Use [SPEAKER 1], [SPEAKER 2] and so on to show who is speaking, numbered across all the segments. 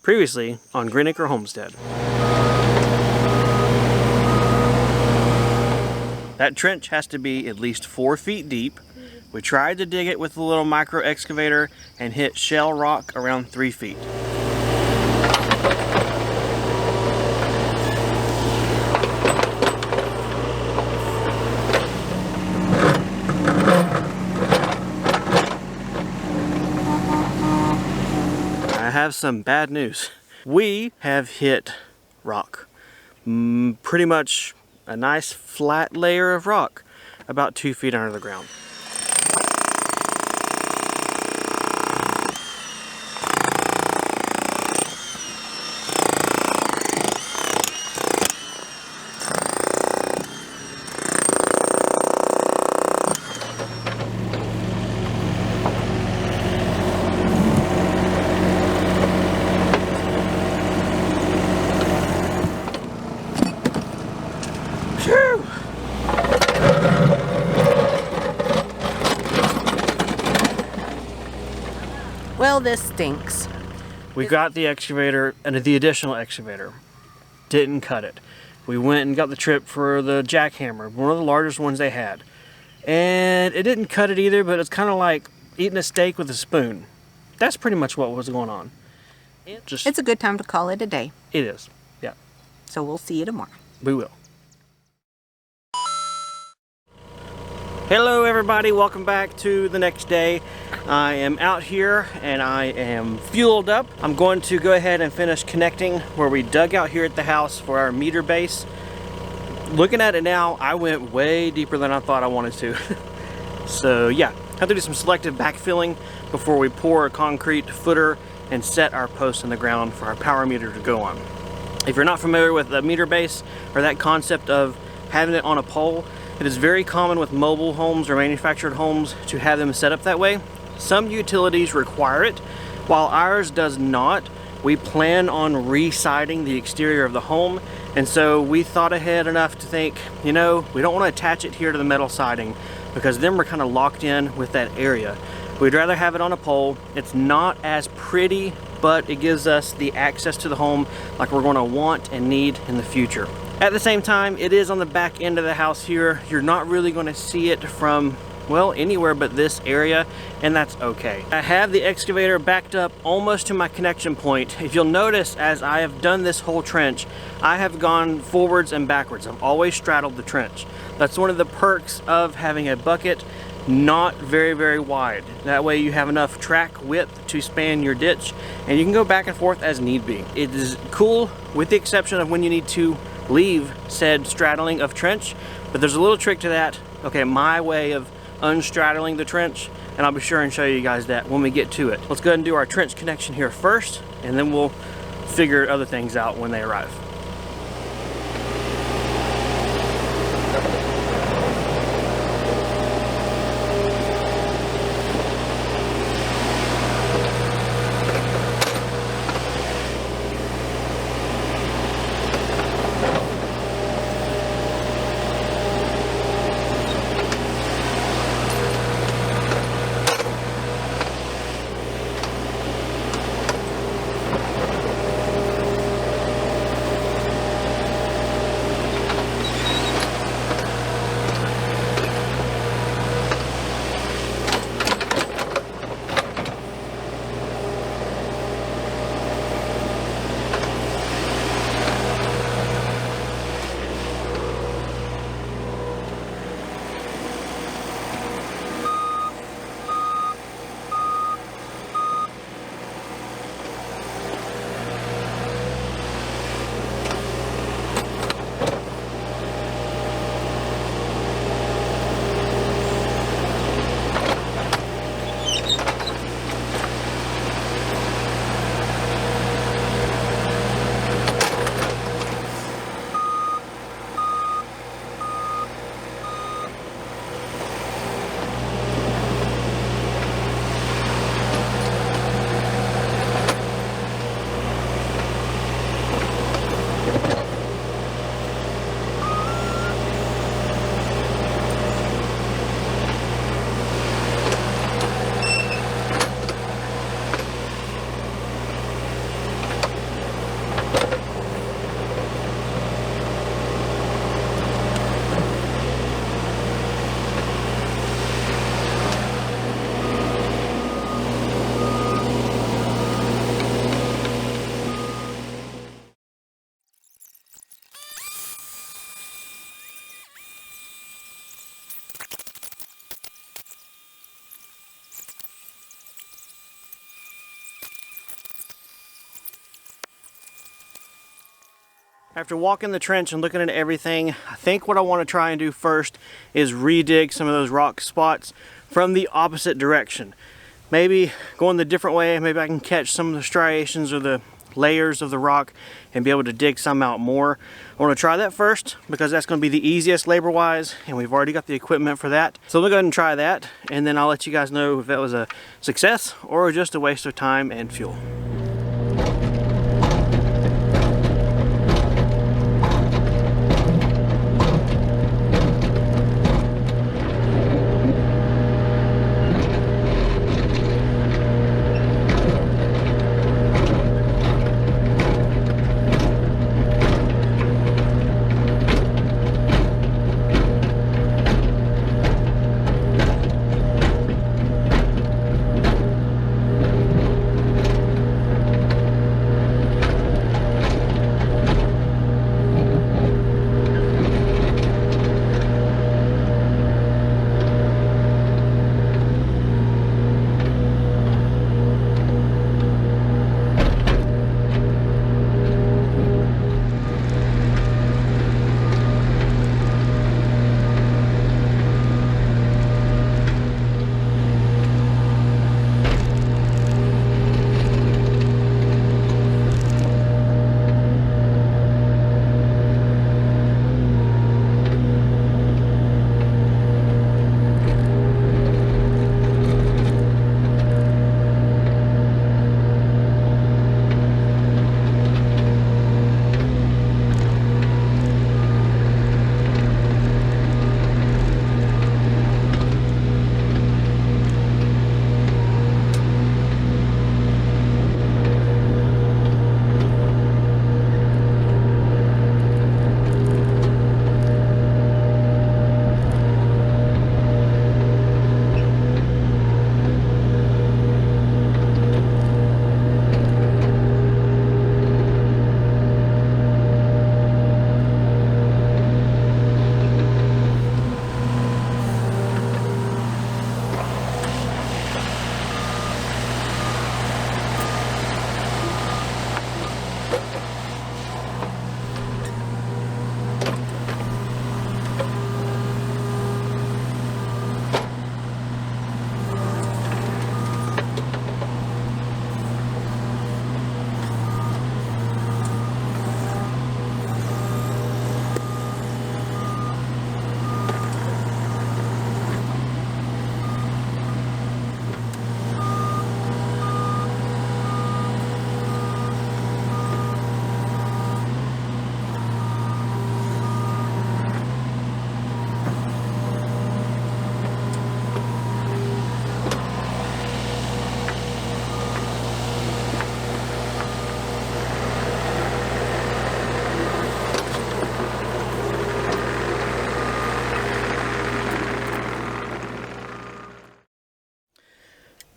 [SPEAKER 1] Previously on Greenacre Homestead. That trench has to be at least 4 feet deep. We tried to dig it with a little micro excavator and hit shale rock around 3 feet. I have some bad news. We have hit rock. Pretty much a nice flat layer of rock about 2 feet under the ground.
[SPEAKER 2] Well, this stinks.
[SPEAKER 1] We got the excavator and the additional excavator. Didn't cut it. We went and got the trip for the jackhammer, one of the largest ones they had. And it didn't cut it either, but it's kind of like eating a steak with a spoon. That's pretty much what was going on.
[SPEAKER 2] It's a good time to call it a day.
[SPEAKER 1] It is, yeah.
[SPEAKER 2] So we'll see you tomorrow.
[SPEAKER 1] We will. Hello everybody, welcome back to the next day. I am out here and I am fueled up. I'm going to go ahead and finish connecting where we dug out here at the house for our meter base. Looking at it now, I went way deeper than I thought I wanted to. So yeah, have to do some selective backfilling before we pour a concrete footer and set our posts in the ground for our power meter to go on. If you're not familiar with the meter base or that concept of having it on a pole, it is very common with mobile homes or manufactured homes to have them set up that way. Some utilities require it, while ours does not. We plan on re-siding the exterior of the home, and so we thought ahead enough to think, you know, we don't want to attach it here to the metal siding because then we're kind of locked in with that area. We'd rather have it on a pole. It's not as pretty, but it gives us the access to the home like we're going to want and need in the future. At the same time, it is on the back end of the house here. You're not really going to see it from, well, anywhere but this area, and that's okay. I have the excavator backed up almost to my connection point. If you'll notice, as I have done this whole trench, I have gone forwards and backwards. I've always straddled the trench. That's one of the perks of having a bucket not very, very wide. That way you have enough track width to span your ditch, and you can go back and forth as need be. It is cool with the exception of when you need to leave said straddling of trench, but there's a little trick to that. Okay, my way of unstraddling the trench, and I'll be sure and show you guys that when we get to it. Let's go ahead and do our trench connection here first, and then we'll figure other things out when they arrive. After walking the trench and looking at everything, I think what I want to try and do first is redig some of those rock spots from the opposite direction. Maybe going the different way, maybe I can catch some of the striations or the layers of the rock and be able to dig some out more. I want to try that first because that's going to be the easiest labor-wise, and we've already got the equipment for that. So we'll go ahead and try that, and then I'll let you guys know if that was a success or just a waste of time and fuel.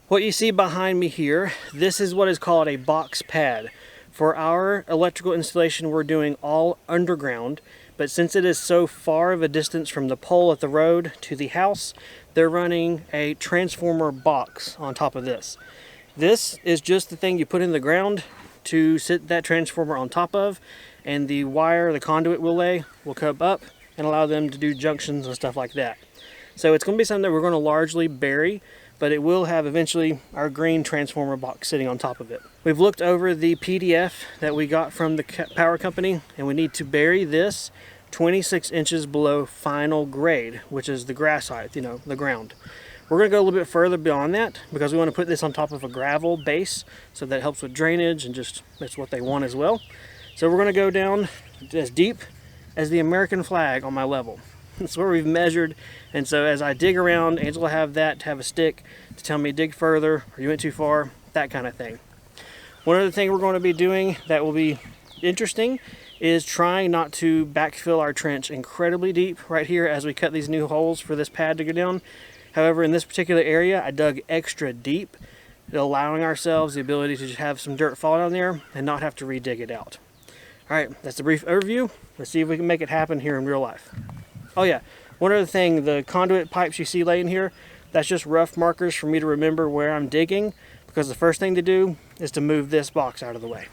[SPEAKER 1] What you see behind me here, this is what is called a box pad. For our electrical installation, we're doing all underground, but since it is so far of a distance from the pole at the road to the house, they're running a transformer box on top of this. This is just the thing you put in the ground to sit that transformer on top of, and the wire, the conduit will come up and allow them to do junctions and stuff like that. So it's going to be something that we're going to largely bury, but it will have eventually our green transformer box sitting on top of it. We've looked over the PDF that we got from the power company, and we need to bury this 26 inches below final grade, which is the grass height, you know, the ground. We're going to go a little bit further beyond that because we want to put this on top of a gravel base, so that helps with drainage and just that's what they want as well. So we're going to go down as deep as the American flag on my level. That's where we've measured, and so as I dig around, Angela will have that to have a stick to tell me dig further, or you went too far, that kind of thing. One other thing we're going to be doing that will be interesting is trying not to backfill our trench incredibly deep right here as we cut these new holes for this pad to go down. However, in this particular area, I dug extra deep, allowing ourselves the ability to just have some dirt fall down there and not have to redig it out. All right, that's the brief overview. Let's see if we can make it happen here in real life. Oh yeah, one other thing, the conduit pipes you see laying here, that's just rough markers for me to remember where I'm digging, because the first thing to do is to move this box out of the way.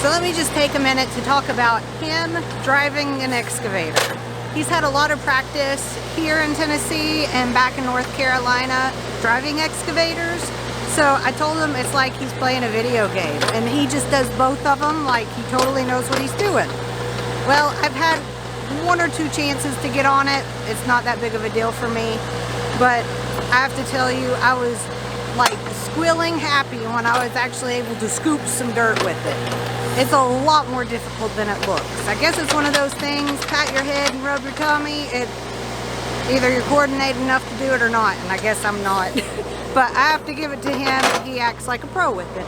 [SPEAKER 2] So let me just take a minute to talk about him driving an excavator. He's had a lot of practice here in Tennessee and back in North Carolina driving excavators. So I told him it's like he's playing a video game, and he just does both of them like he totally knows what he's doing. Well, I've had 1 or 2 chances to get on it. It's not that big of a deal for me, but I have to tell you, I was like squealing happy when I was actually able to scoop some dirt with it. It's a lot more difficult than it looks. I guess it's one of those things, pat your head and rub your tummy. Either you're coordinated enough to do it or not, and I guess I'm not. But I have to give it to him. He acts like a pro with it.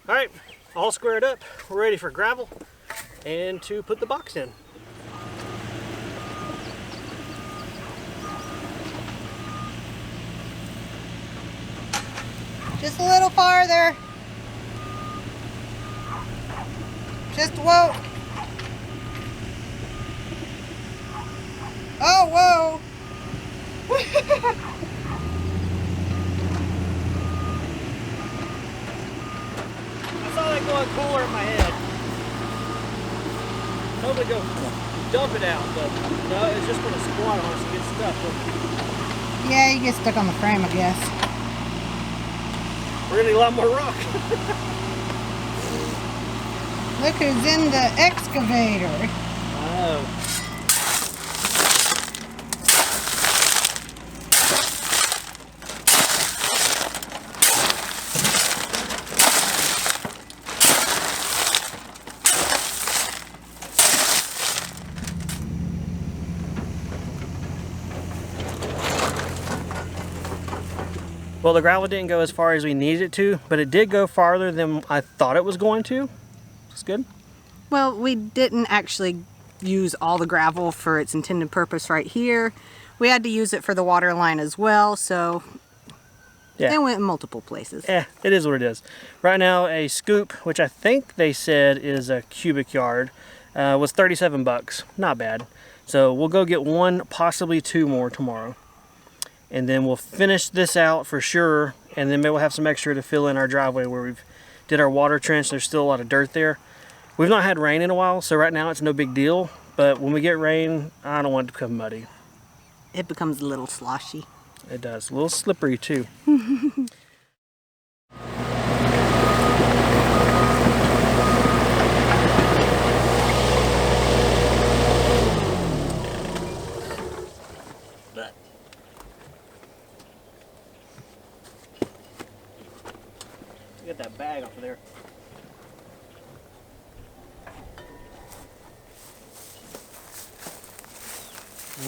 [SPEAKER 1] All right, all squared up. We're ready for gravel and to put the box in.
[SPEAKER 2] Just a little farther. Just whoa. Oh, whoa.
[SPEAKER 1] I saw that going cooler in my head. Nobody go dump it out, but no, it's just going to squat on us and get stuck.
[SPEAKER 2] Yeah, you get stuck on the frame, I guess.
[SPEAKER 1] We're going to need a lot more rock.
[SPEAKER 2] Look who's in the excavator.
[SPEAKER 1] Oh. Well, the gravel didn't go as far as we needed it to, but it did go farther than I thought it was going to. That's good.
[SPEAKER 2] Well, we didn't actually use all the gravel for its intended purpose right here. We had to use it for the water line as well, so
[SPEAKER 1] yeah,
[SPEAKER 2] it went in multiple places.
[SPEAKER 1] Yeah, it is what it is. Right now, a scoop, which I think they said is a cubic yard, was 37 bucks. Not bad. So we'll go get 1, possibly 2 more tomorrow. And then we'll finish this out for sure, and then maybe we'll have some extra to fill in our driveway where we've did our water trench. There's still a lot of dirt there. We've not had rain in a while, so right now it's no big deal, but when we get rain, I don't want it to become muddy.
[SPEAKER 2] It becomes a little sloshy.
[SPEAKER 1] It does, a little slippery too. Get that bag off of there.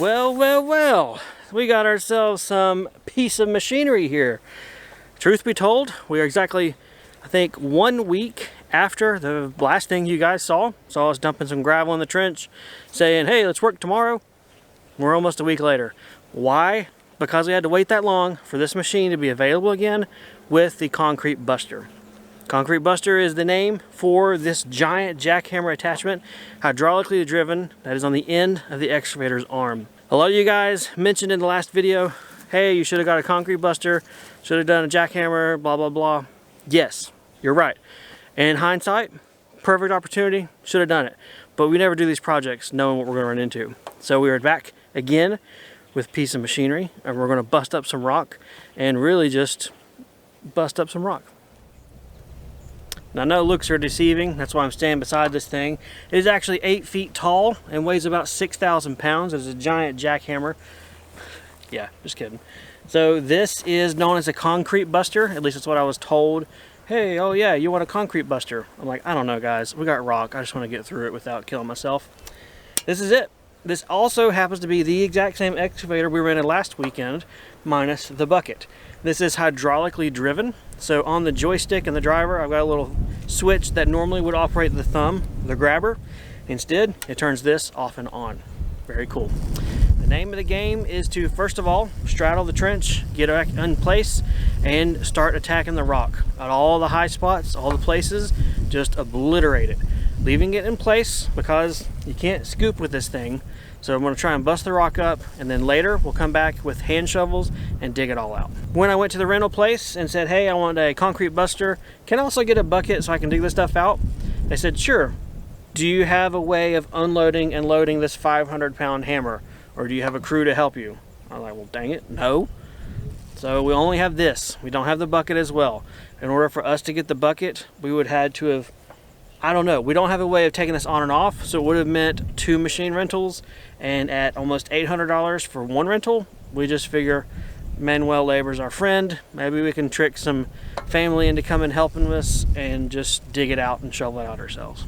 [SPEAKER 1] Well, well, well. We got ourselves some piece of machinery here. Truth be told, we are exactly, I think, 1 week after the last thing you guys saw us dumping some gravel in the trench, saying, hey, let's work tomorrow. We're almost a week later. Why? Because we had to wait that long for this machine to be available again with the Concrete Buster. Concrete Buster is the name for this giant jackhammer attachment, hydraulically driven, that is on the end of the excavator's arm. A lot of you guys mentioned in the last video, hey, you should have got a Concrete Buster, should have done a jackhammer, blah, blah, blah. Yes, you're right. In hindsight, perfect opportunity, should have done it. But we never do these projects knowing what we're going to run into. So we are back again with a piece of machinery, and we're going to bust up some rock and really just bust up some rock. Now I know looks are deceiving, that's why I'm standing beside this thing. It is actually 8 feet tall and weighs about 6,000 pounds. It's a giant jackhammer. Yeah, just kidding. So this is known as a concrete buster, at least that's what I was told. Hey, oh yeah, you want a concrete buster? I'm like, I don't know guys, we got rock, I just want to get through it without killing myself. This is it. This also happens to be the exact same excavator we rented last weekend, minus the bucket. This is hydraulically driven, so on the joystick and the driver, I've got a little switch that normally would operate the thumb, the grabber. Instead, it turns this off and on. Very cool. The name of the game is to, first of all, straddle the trench, get it in place, and start attacking the rock. At all the high spots, all the places, just obliterate it. Leaving it in place because you can't scoop with this thing. So I'm going to try and bust the rock up, and then later we'll come back with hand shovels and dig it all out. When I went to the rental place and said, hey, I want a concrete buster, can I also get a bucket so I can dig this stuff out? They said, sure. Do you have a way of unloading and loading this 500-pound hammer? Or do you have a crew to help you? I'm like, well, dang it, no. So we only have this. We don't have the bucket as well. In order for us to get the bucket, we would have to have, I don't know, we don't have a way of taking this on and off, so it would have meant 2 machine rentals, and at almost $800 for 1 rental, we just figure Manuel labor's our friend. Maybe we can trick some family into coming helping us and just dig it out and shovel it out ourselves.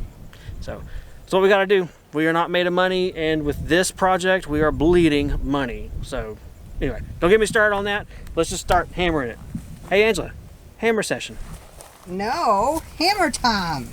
[SPEAKER 1] So that's what we got to do. We are not made of money, and with this project, we are bleeding money. So anyway, don't get me started on that. Let's just start hammering it. Hey Angela, hammer session.
[SPEAKER 2] No, hammer time.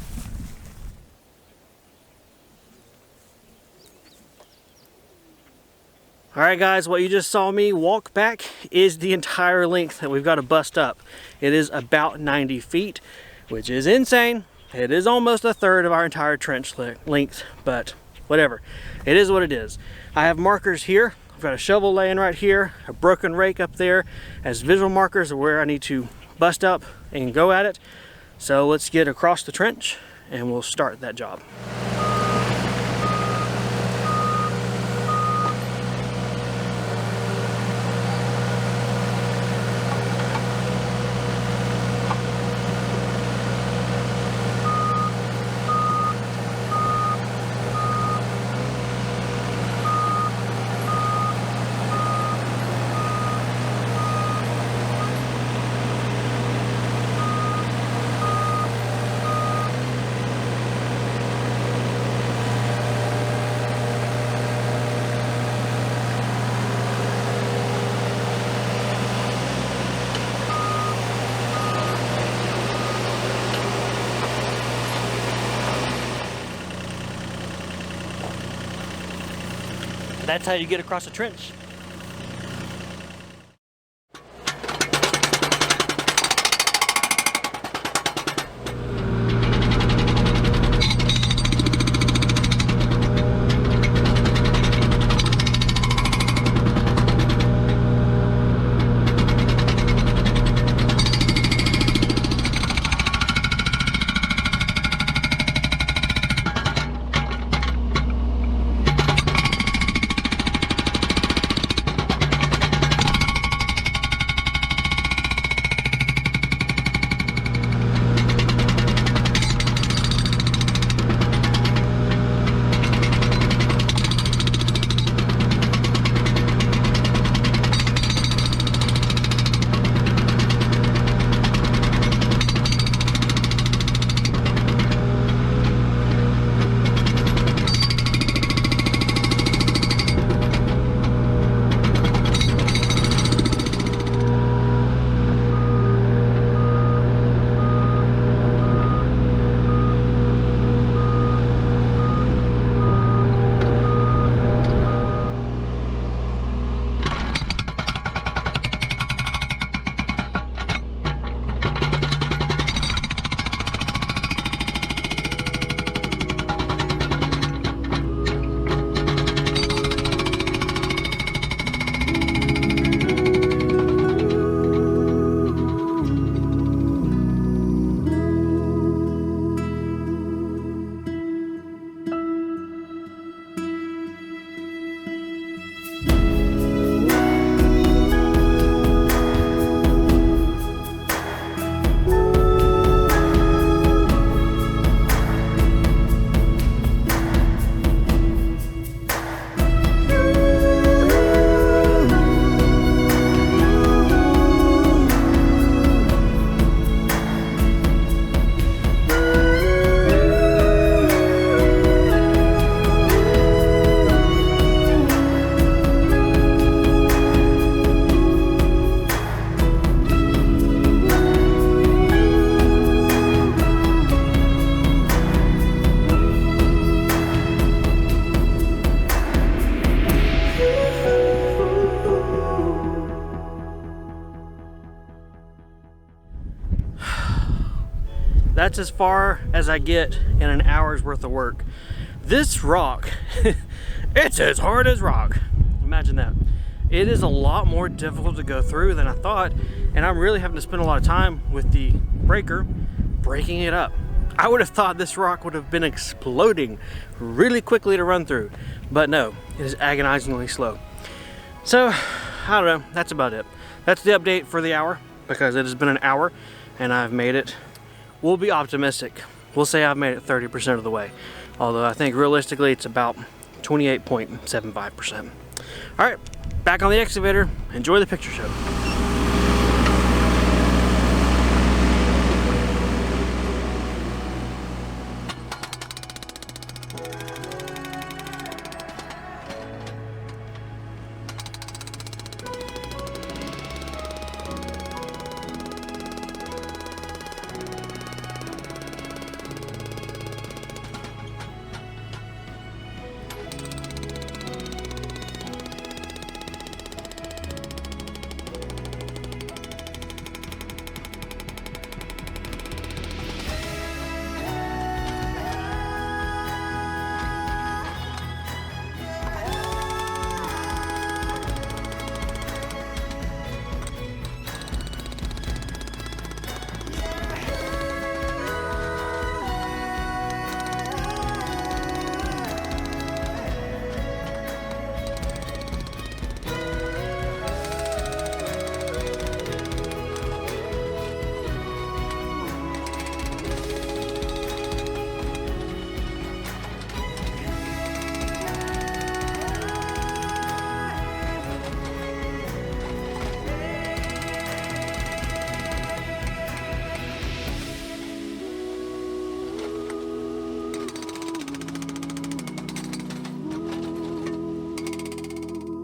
[SPEAKER 1] All right guys, what you just saw me walk back is the entire length that we've got to bust up. It is about 90 feet, which is insane. It is almost a third of our entire trench length, but whatever. It is what it is. I have markers here. I've got a shovel laying right here, a broken rake up there as visual markers of where I need to bust up and go at it. So let's get across the trench and we'll start that job. That's how you get across the trench. That's as far as I get in an hour's worth of work. This rock, it's as hard as rock. Imagine that. It is a lot more difficult to go through than I thought, and I'm really having to spend a lot of time with the breaker breaking it up. I would have thought this rock would have been exploding really quickly to run through, but no, it is agonizingly slow. So, I don't know, that's about it. That's the update for the hour, because it has been an hour and I've made it. We'll be optimistic. We'll say I've made it 30% of the way, although I think realistically it's about 28.75%. All right, back on the excavator. Enjoy the picture show.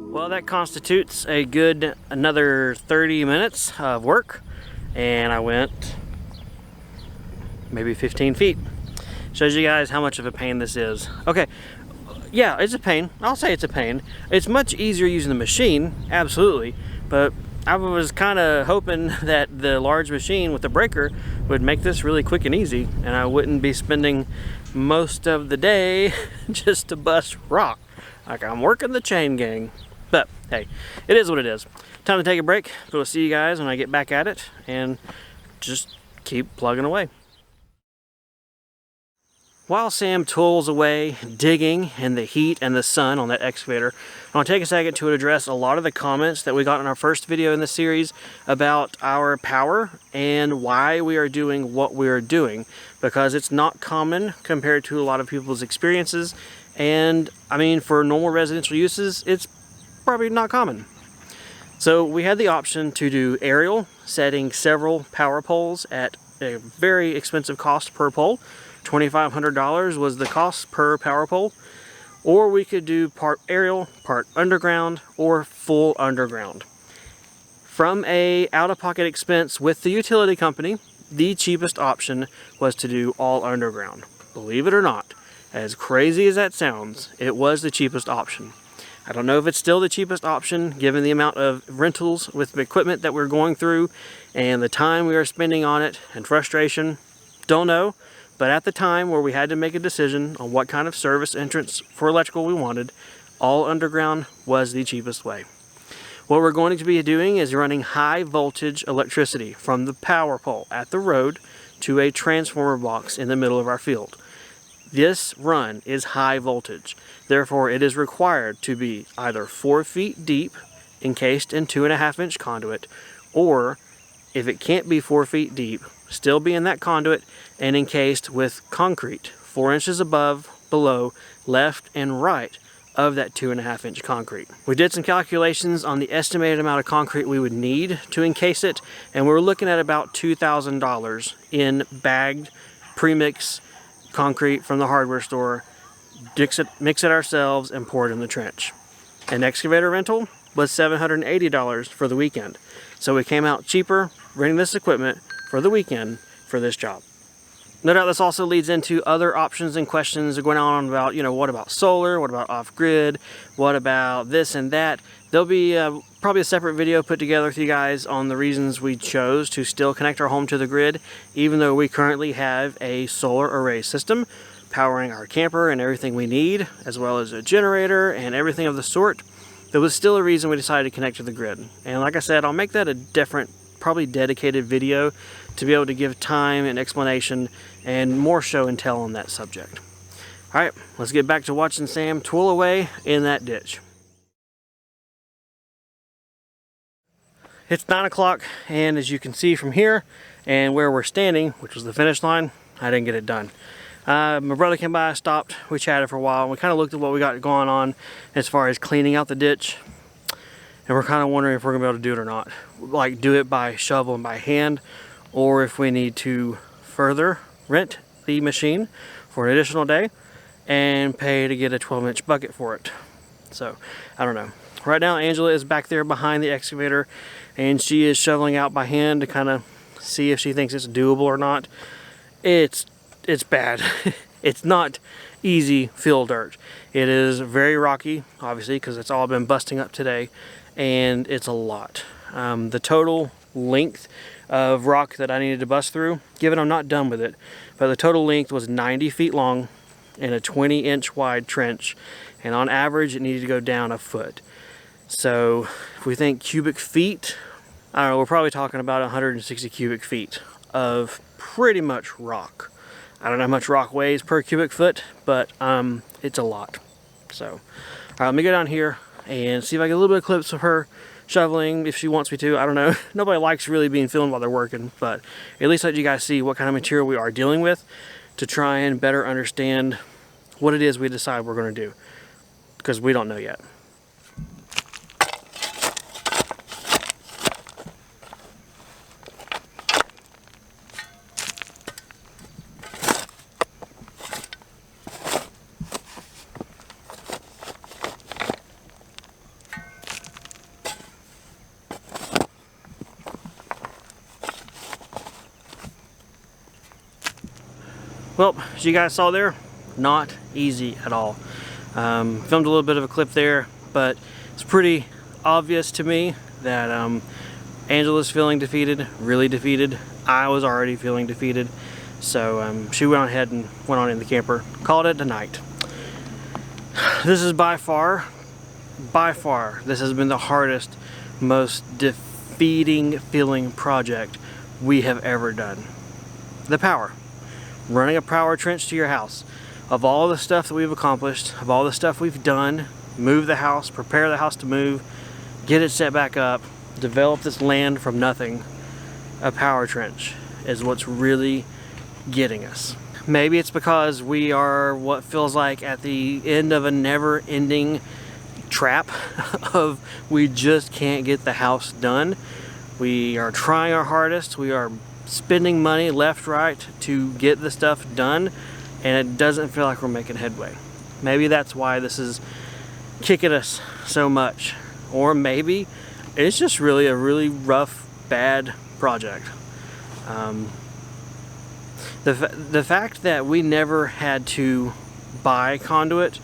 [SPEAKER 1] Well, that constitutes a good another 30 minutes of work, and I went maybe 15 feet. Shows you guys how much of a pain this is. Okay, yeah, it's a pain. I'll say it's a pain. It's much easier using the machine, absolutely, but I was kind of hoping that the large machine with the breaker would make this really quick and easy, and I wouldn't be spending most of the day just to bust rock. Like I'm working the chain gang. But hey, it is what it is. Time to take a break. So we'll see you guys when I get back at it and just keep plugging away. While Sam tools away, digging in the heat and the sun on that excavator, I want to take a second to address a lot of the comments that we got in our first video in the series about our power and why we are doing what we are doing, because it's not common compared to a lot of people's experiences. And I mean, for normal residential uses, it's probably not common. So we had the option to do aerial, setting several power poles at a very expensive cost per pole. $2,500 was the cost per power pole. Or we could do part aerial, part underground, or full underground. From a out-of-pocket expense with the utility company, the cheapest option was to do all underground. Believe it or not, as crazy as that sounds, it was the cheapest option. I don't know if it's still the cheapest option given the amount of rentals with the equipment that we're going through and the time we are spending on it and frustration. Don't know, but at the time where we had to make a decision on what kind of service entrance for electrical we wanted, all underground was the cheapest way. What we're going to be doing is running high voltage electricity from the power pole at the road to a transformer box in the middle of our field. This run is high voltage, therefore it is required to be either 4 feet deep, encased in 2.5-inch conduit, or if it can't be 4 feet deep, still be in that conduit and encased with concrete 4 inches above, below, left, and right of that 2.5-inch concrete. We did some calculations on the estimated amount of concrete we would need to encase it, and we're looking at about $2,000 in bagged premix concrete from the hardware store, mix it ourselves, and pour it in the trench. An excavator rental was $780 for the weekend. So we came out cheaper renting this equipment for the weekend for this job. No doubt this also leads into other options and questions going on about, what about solar? What about off-grid? What about this and that? There'll be probably a separate video put together with you guys on the reasons we chose to still connect our home to the grid, even though we currently have a solar array system powering our camper and everything we need, as well as a generator and everything of the sort. There was still a reason we decided to connect to the grid. And like I said, I'll make that a different, probably dedicated video to be able to give time and explanation and more show and tell on that subject. All right, let's get back to watching Sam tool away in that ditch. It's 9 o'clock, and as you can see from here and where we're standing, which was the finish line, I didn't get it done. My brother came by, stopped, we chatted for a while, and we kind of looked at what we got going on as far as cleaning out the ditch, and we're kind of wondering if we're gonna be able to do it or not. Like, do it by shovel and by hand, or if we need to further rent the machine for an additional day and pay to get a 12-inch bucket for it. So, I don't know. Right now, Angela is back there behind the excavator, and she is shoveling out by hand to kind of see if she thinks it's doable or not. It's bad. It's not easy fill dirt. It is very rocky, obviously, because it's all been busting up today, and it's a lot. The total length of rock that I needed to bust through, given I'm not done with it, but the total length was 90 feet long in a 20-inch wide trench, and on average it needed to go down a foot. So if we think cubic feet, I don't know, we're probably talking about 160 cubic feet of pretty much rock. I don't know how much rock weighs per cubic foot, but it's a lot. So, all right, let me go down here and see if I get a little bit of clips of her shoveling, if she wants me to. I don't know. Nobody likes really being filmed while they're working, but at least let you guys see what kind of material we are dealing with to try and better understand what it is we decide we're going to do, because we don't know yet. Well, as you guys saw there, not easy at all. Filmed a little bit of a clip there, but it's pretty obvious to me that Angela's feeling defeated, really defeated. I was already feeling defeated. So she went ahead and went on in the camper, called it a night. This is by far, this has been the hardest, most defeating feeling project we have ever done. The power. Running a power trench to your house. Of all the stuff that we've accomplished, of all the stuff we've done, move the house, prepare the house to move, get it set back up, develop this land from nothing, a power trench is what's really getting us. Maybe it's because we are what feels like at the end of a never-ending trap of we just can't get the house done. We are trying our hardest, we are spending money left, right to get the stuff done, and it doesn't feel like we're making headway. Maybe that's why this is kicking us so much, or maybe it's just really a really rough, bad project. The fact that we never had to buy conduit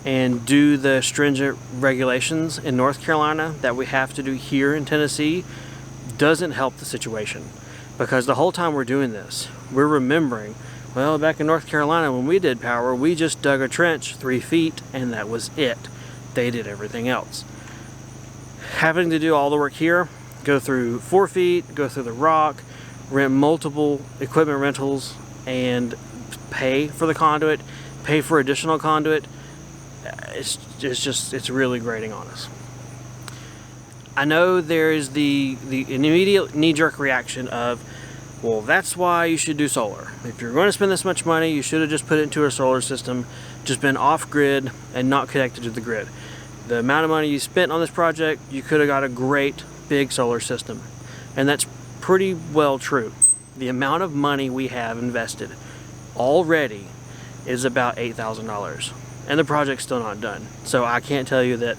[SPEAKER 1] and do the stringent regulations in North Carolina that we have to do here in Tennessee doesn't help the situation. Because the whole time we're doing this, we're remembering, well, back in North Carolina when we did power, we just dug a trench 3 feet and that was it. They did everything else. Having to do all the work here, go through 4 feet, go through the rock, rent multiple equipment rentals, and pay for the conduit, pay for additional conduit, it's really grating on us. I know there is the immediate knee-jerk reaction of, well, that's why you should do solar. If you're going to spend this much money, you should have just put it into a solar system, just been off-grid and not connected to the grid. The amount of money you spent on this project, you could have got a great big solar system. And that's pretty well true. The amount of money we have invested already is about $8,000. And the project's still not done. So I can't tell you that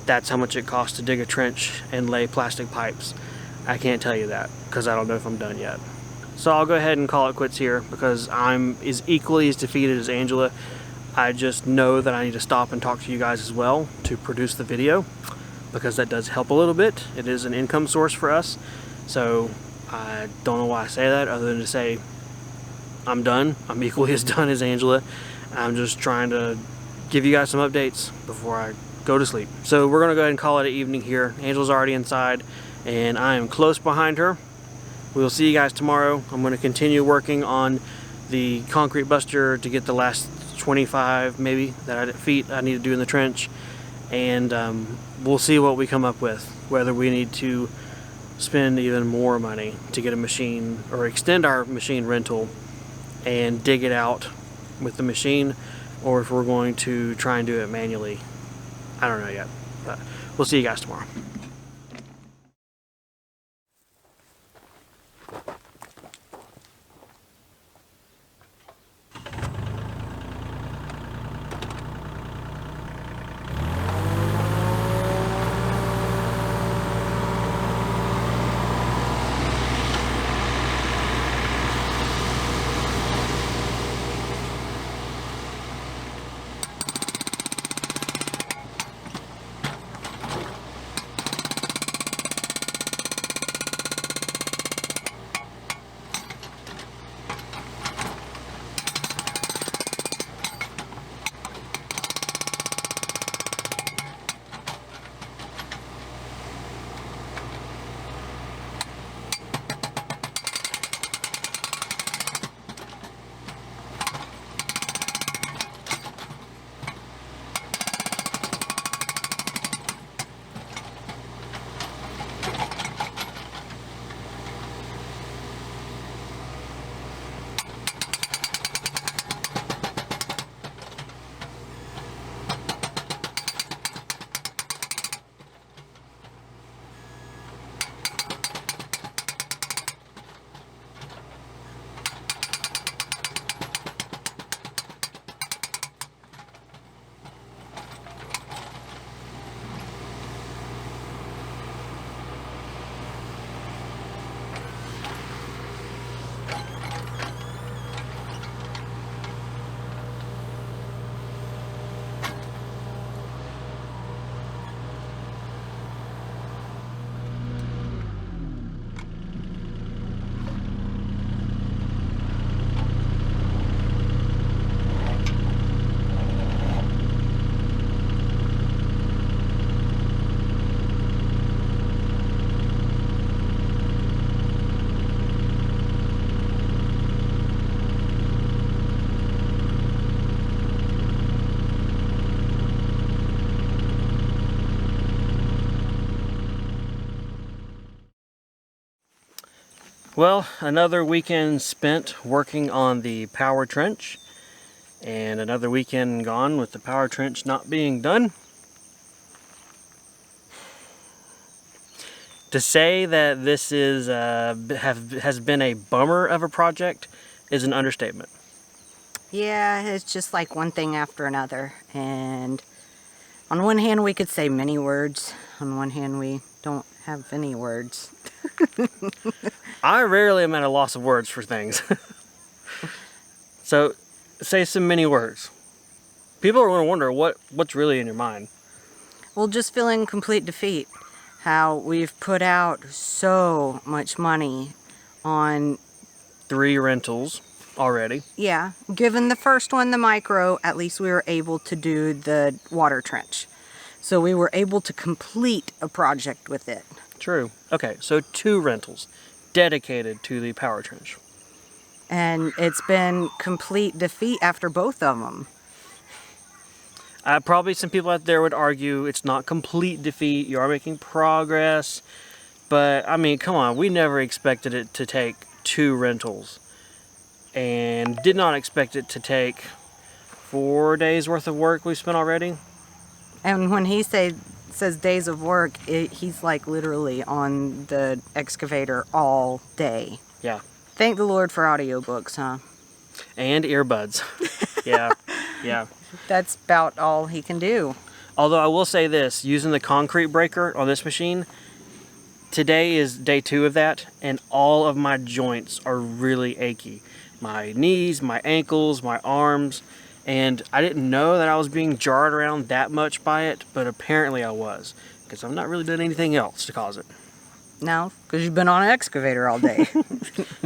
[SPEAKER 1] that's how much it costs to dig a trench and lay plastic pipes. I can't tell you that because I don't know if I'm done yet. So I'll go ahead and call it quits here because I'm equally as defeated as Angela. I just know that I need to stop and talk to you guys as well to produce the video. because that does help a little bit. It is an income source for us. So I don't know why I say that other than to say I'm done. I'm equally as done as Angela. I'm just trying to give you guys some updates before I go to sleep. So we're gonna go ahead and call it an evening here. Angela's already inside and I am close behind her. We'll see you guys tomorrow. I'm gonna continue working on the concrete buster to get the last 25 maybe feet I need to do in the trench, and we'll see what we come up with, whether we need to spend even more money to get a machine or extend our machine rental and dig it out with the machine, or if we're going to try and do it manually. I don't know yet, but we'll see you guys tomorrow. Well, another weekend spent working on the power trench, and another weekend gone with the power trench not being done. To say that this is has been a bummer of a project is an understatement.
[SPEAKER 2] Yeah, it's just like one thing after another. And on one hand, we could say many words. On one hand, we don't have any words.
[SPEAKER 1] I rarely am at a loss of words for things. So, say some many words. People are going to wonder what's really in your mind.
[SPEAKER 2] Well, just feeling complete defeat. How we've put out so much money on
[SPEAKER 1] 3 rentals already.
[SPEAKER 2] Yeah, given the first one, the micro, at least we were able to do the water trench. So we were able to complete a project with it.
[SPEAKER 1] True. Okay, so 2 rentals dedicated to the power trench.
[SPEAKER 2] And it's been complete defeat after both of them.
[SPEAKER 1] Probably some people out there would argue it's not complete defeat, you are making progress. But, I mean, come on, we never expected it to take 2 rentals. And did not expect it to take 4 days worth of work we've spent already.
[SPEAKER 2] And when he says days of work, he's like literally on the excavator all day.
[SPEAKER 1] Yeah.
[SPEAKER 2] Thank the Lord for audiobooks, huh?
[SPEAKER 1] And earbuds. Yeah, yeah.
[SPEAKER 2] That's about all he can do.
[SPEAKER 1] Although I will say this, using the concrete breaker on this machine, today is day 2 of that, and all of my joints are really achy. My knees, my ankles, my arms, and I didn't know that I was being jarred around that much by it, but apparently I was. because I'm not really doing anything else to cause it.
[SPEAKER 2] No, because you've been on an excavator all day.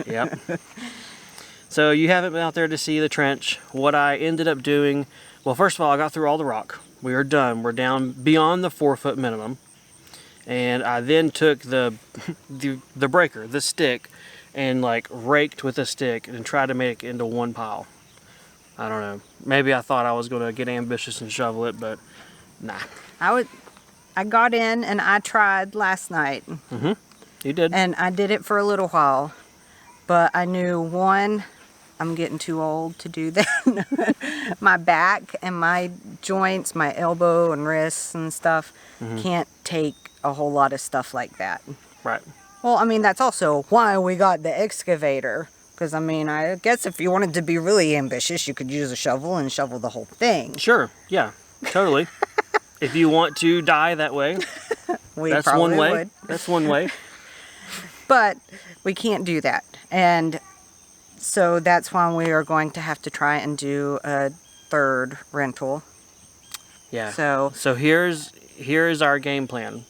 [SPEAKER 1] Yep. So you haven't been out there to see the trench. What I ended up doing, well, first of all, I got through all the rock. We are done. We're down beyond the 4-foot minimum. And I then took the breaker, the stick, and like raked with a stick and tried to make it into one pile. I don't know. Maybe I thought I was going to get ambitious and shovel it, but nah.
[SPEAKER 2] I got in and I tried last night.
[SPEAKER 1] Mm-hmm. You did.
[SPEAKER 2] And I did it for a little while. But I knew, one, I'm getting too old to do that. My back and my joints, my elbow and wrists and stuff can't take a whole lot of stuff like that.
[SPEAKER 1] Right.
[SPEAKER 2] Well, I mean, that's also why we got the excavator. Because, I mean, I guess if you wanted to be really ambitious, you could use a shovel and shovel the whole thing.
[SPEAKER 1] Sure. Yeah. Totally. If you want to die that way, that's one way.
[SPEAKER 2] Would.
[SPEAKER 1] That's one way.
[SPEAKER 2] But we can't do that. And so that's why we are going to have to try and do a third rental.
[SPEAKER 1] Yeah.
[SPEAKER 2] So
[SPEAKER 1] here's our game plan.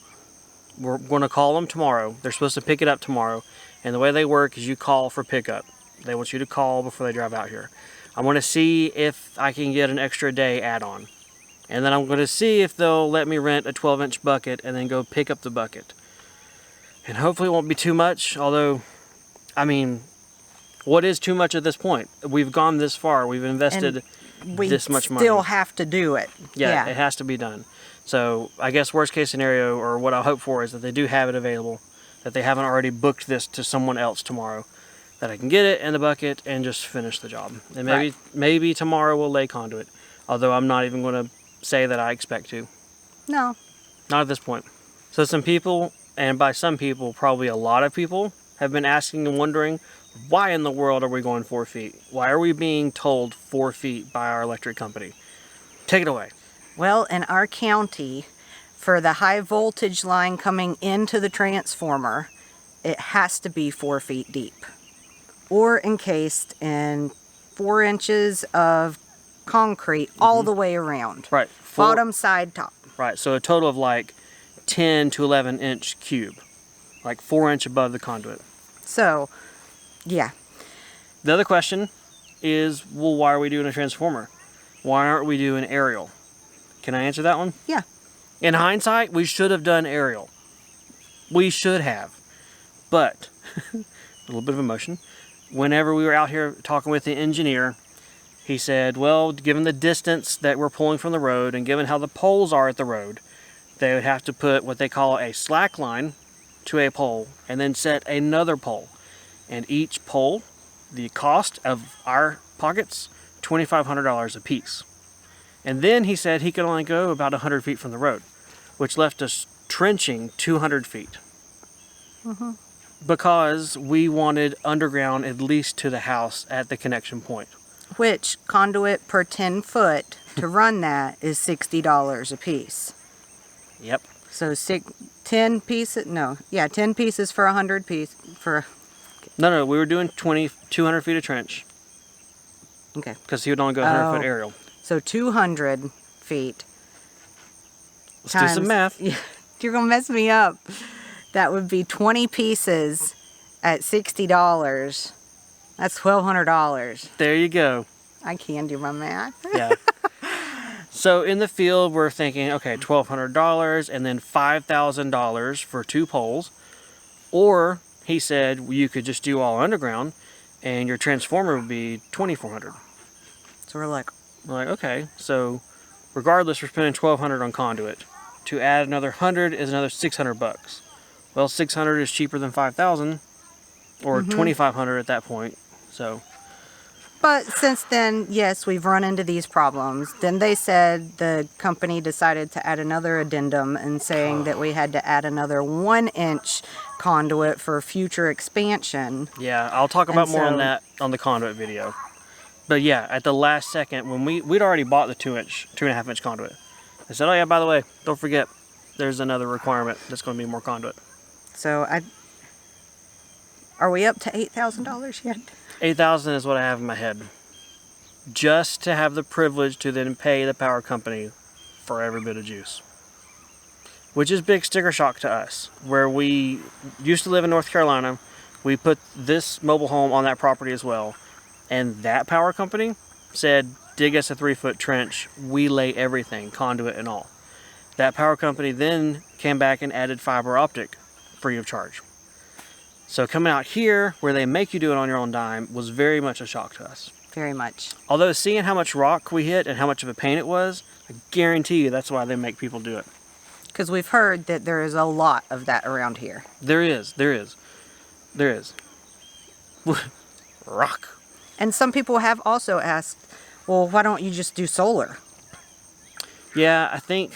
[SPEAKER 1] We're going to call them tomorrow. They're supposed to pick it up tomorrow. And the way they work is you call for pickup. They want you to call before they drive out here. I want to see if I can get an extra day add-on. And then I'm going to see if they'll let me rent a 12-inch bucket and then go pick up the bucket. And hopefully it won't be too much, although, I mean, what is too much at this point? We've gone this far. We've invested this much money.
[SPEAKER 2] We still have to do it.
[SPEAKER 1] Yeah, it has to be done. So I guess worst case scenario, or what I hope for, is that they do have it available, that they haven't already booked this to someone else tomorrow, that I can get it in the bucket and just finish the job. And maybe tomorrow we'll lay conduit, although I'm not even going to say that I expect to.
[SPEAKER 2] No.
[SPEAKER 1] Not at this point. So some people, and by some people, probably a lot of people, have been asking and wondering, why in the world are we going 4 feet? Why are we being told 4 feet by our electric company? Take it away.
[SPEAKER 2] Well, in our county, for the high voltage line coming into the transformer, it has to be 4 feet deep, or encased in 4 inches of concrete all the way around.
[SPEAKER 1] Right.
[SPEAKER 2] Bottom, side, top.
[SPEAKER 1] Right. So a total of like 10 to 11 inch cube, like 4 inch above the conduit.
[SPEAKER 2] So, yeah.
[SPEAKER 1] The other question is, well, why are we doing a transformer? Why aren't we doing aerial? Can I answer that one?
[SPEAKER 2] Yeah.
[SPEAKER 1] In hindsight, we should have done aerial. We should have. But, a little bit of emotion. Whenever we were out here talking with the engineer, he said, well, given the distance that we're pulling from the road and given how the poles are at the road, they would have to put what they call a slack line to a pole and then set another pole. And each pole, the cost of our pockets, $2,500 a piece. And then he said he could only go about 100 feet from the road, which left us trenching 200 feet. Because we wanted underground at least to the house at the connection point.
[SPEAKER 2] Which conduit per 10 foot to run that is $60 a piece.
[SPEAKER 1] Yep.
[SPEAKER 2] So 10 pieces, no, yeah, 10 pieces for 100 piece for.
[SPEAKER 1] No, we were doing 200 feet of trench.
[SPEAKER 2] Okay.
[SPEAKER 1] Because he would only go 100 foot aerial.
[SPEAKER 2] So 200 feet.
[SPEAKER 1] Let's do some math.
[SPEAKER 2] You're going to mess me up. That would be 20 pieces at $60. That's $1,200.
[SPEAKER 1] There you go.
[SPEAKER 2] I can do my math.
[SPEAKER 1] Yeah. So in the field, we're thinking, okay, $1,200 and then $5,000 for 2 poles. Or he said you could just do all underground and your transformer would be $2,400.
[SPEAKER 2] So we're like,
[SPEAKER 1] okay, so regardless, we're spending $1,200 on conduit. To add another 100 is another $600. Well, 600 is cheaper than 5,000, or 2,500 at that point. So.
[SPEAKER 2] But since then, yes, we've run into these problems. Then they said the company decided to add another addendum and saying that we had to add another 1-inch conduit for future expansion.
[SPEAKER 1] Yeah, I'll talk about more on that on the conduit video. But yeah, at the last second, when we'd already bought the 2.5 inch conduit. I said, oh yeah, by the way, don't forget, there's another requirement that's going to be more conduit.
[SPEAKER 2] So are we up to $8,000 yet?
[SPEAKER 1] 8,000 is what I have in my head. Just to have the privilege to then pay the power company for every bit of juice. which is big sticker shock to us. Where we used to live in North Carolina, we put this mobile home on that property as well. And that power company said, dig us a 3-foot trench, we lay everything, conduit and all. That power company then came back and added fiber optic free of charge. So coming out here, where they make you do it on your own dime, was very much a shock to us.
[SPEAKER 2] Very much.
[SPEAKER 1] Although seeing how much rock we hit and how much of a pain it was, I guarantee you that's why they make people do it.
[SPEAKER 2] Because we've heard that there is a lot of that around here.
[SPEAKER 1] There is. Rock.
[SPEAKER 2] And some people have also asked, well, why don't you just do solar?
[SPEAKER 1] Yeah, I think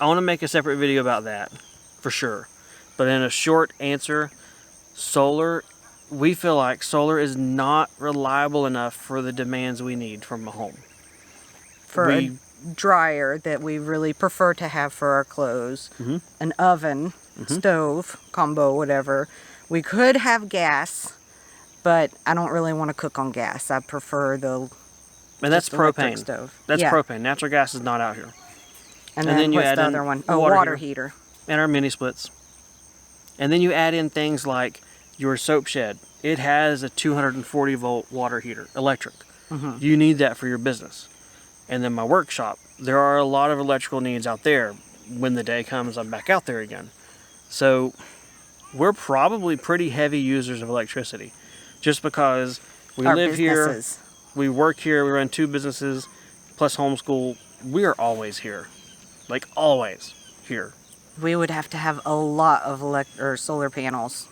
[SPEAKER 1] I want to make a separate video about that, for sure. But in a short answer, solar, we feel like solar is not reliable enough for the demands we need from a home.
[SPEAKER 2] For a dryer that we really prefer to have for our clothes, an oven, stove, combo, whatever. We could have gas, but I don't really want to cook on gas. I prefer the
[SPEAKER 1] and that's propane.
[SPEAKER 2] Stove.
[SPEAKER 1] That's propane. Natural gas is not out here.
[SPEAKER 2] And then you what's add the other one? Oh, water heater.
[SPEAKER 1] And our mini splits. And then you add in things like your soap shed. It has a 240 volt water heater, electric. You need that for your business. And then my workshop. There are a lot of electrical needs out there. When the day comes, I'm back out there again. So we're probably pretty heavy users of electricity. Just because we live here, we work here, we run 2 businesses, plus homeschool. We are always here. Like always here.
[SPEAKER 2] We would have to have a lot of solar panels.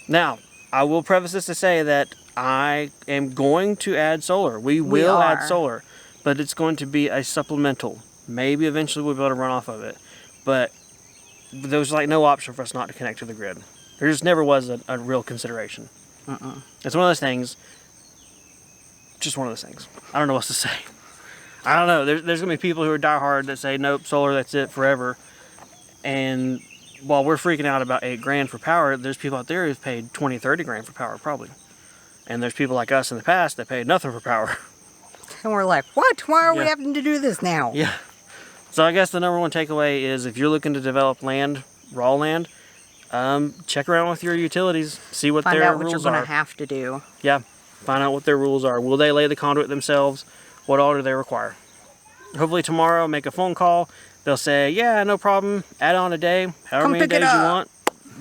[SPEAKER 1] Now, I will preface this to say that I am going to add solar. We will add solar, but it's going to be a supplemental. Maybe eventually we'll be able to run off of it. But there's like no option for us not to connect to the grid. There just never was a real consideration. It's one of those things. Just one of those things. I don't know what to say. I don't know. There's going to be people who are diehard that say, nope, solar, that's it forever. And while we're freaking out about $8,000 for power, there's people out there who've paid $20, $30,000 for power, probably. And there's people like us in the past that paid nothing for power.
[SPEAKER 2] And we're like, what? Why are we having to do this now?
[SPEAKER 1] Yeah. So I guess the number one takeaway is if you're looking to develop land, raw land, check around with your utilities, see what their rules are. Find out what you're going to
[SPEAKER 2] have to do.
[SPEAKER 1] Yeah. Find out what their rules are. Will they lay the conduit themselves? What all do they require? Hopefully tomorrow, make a phone call. They'll say, yeah, no problem. Add on a day, however many days you want.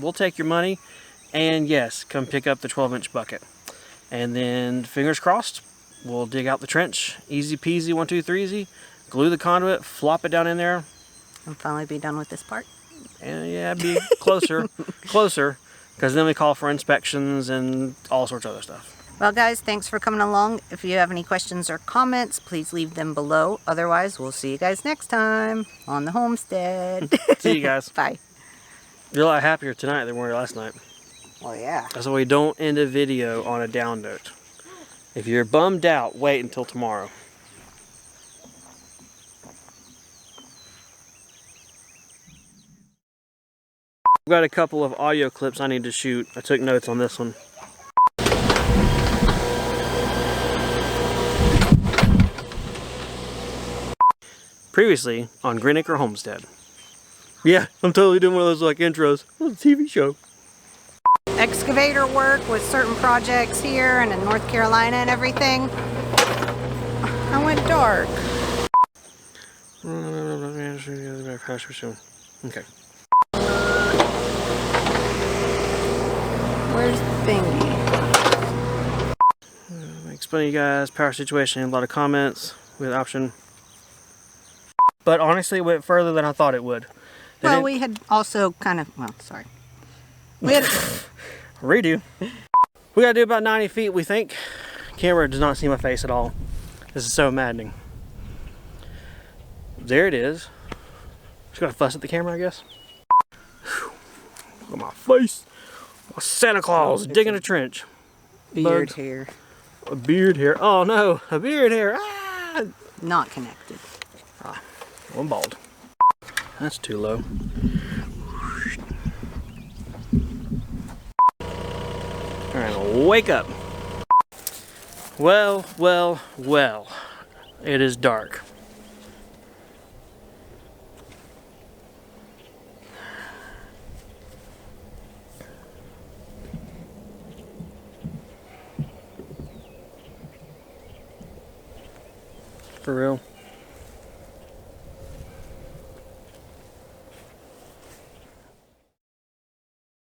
[SPEAKER 1] We'll take your money. And yes, come pick up the 12-inch bucket. And then, fingers crossed, we'll dig out the trench. Easy peasy, 1, 2, 3 easy. Glue the conduit, flop it down in there.
[SPEAKER 2] And finally be done with this part.
[SPEAKER 1] And yeah, be closer, closer. Because then we call for inspections and all sorts of other stuff.
[SPEAKER 2] Well, guys, thanks for coming along. If you have any questions or comments, please leave them below. Otherwise, we'll see you guys next time on the homestead.
[SPEAKER 1] See you guys.
[SPEAKER 2] Bye.
[SPEAKER 1] You're a lot happier tonight than we were last night.
[SPEAKER 2] Well, yeah.
[SPEAKER 1] That's why we don't end a video on a down note. If you're bummed out, wait until tomorrow. I've got a couple of audio clips I need to shoot. I took notes on this one. Previously on Green Acre Homestead. Yeah, I'm totally doing one of those like intros. It's a TV show.
[SPEAKER 2] Excavator work with certain projects here and in North Carolina and everything. I went dark.
[SPEAKER 1] Okay.
[SPEAKER 2] Where's the thingy?
[SPEAKER 1] Explain to you guys power situation. A lot of comments with option. But honestly, it went further than I thought it would.
[SPEAKER 2] Well, we had also kind of, well, sorry. We had
[SPEAKER 1] redo. We gotta do about 90 feet, we think. Camera does not see my face at all. This is so maddening. There it is. Just gotta fuss at the camera, I guess. Look at my face. Santa Claus digging a trench.
[SPEAKER 2] Beard hair.
[SPEAKER 1] A beard hair. Oh no, a beard hair. Ah!
[SPEAKER 2] Not connected.
[SPEAKER 1] Ah, I'm bald. That's too low. Alright, wake up. Well, well, well. It is dark. For real.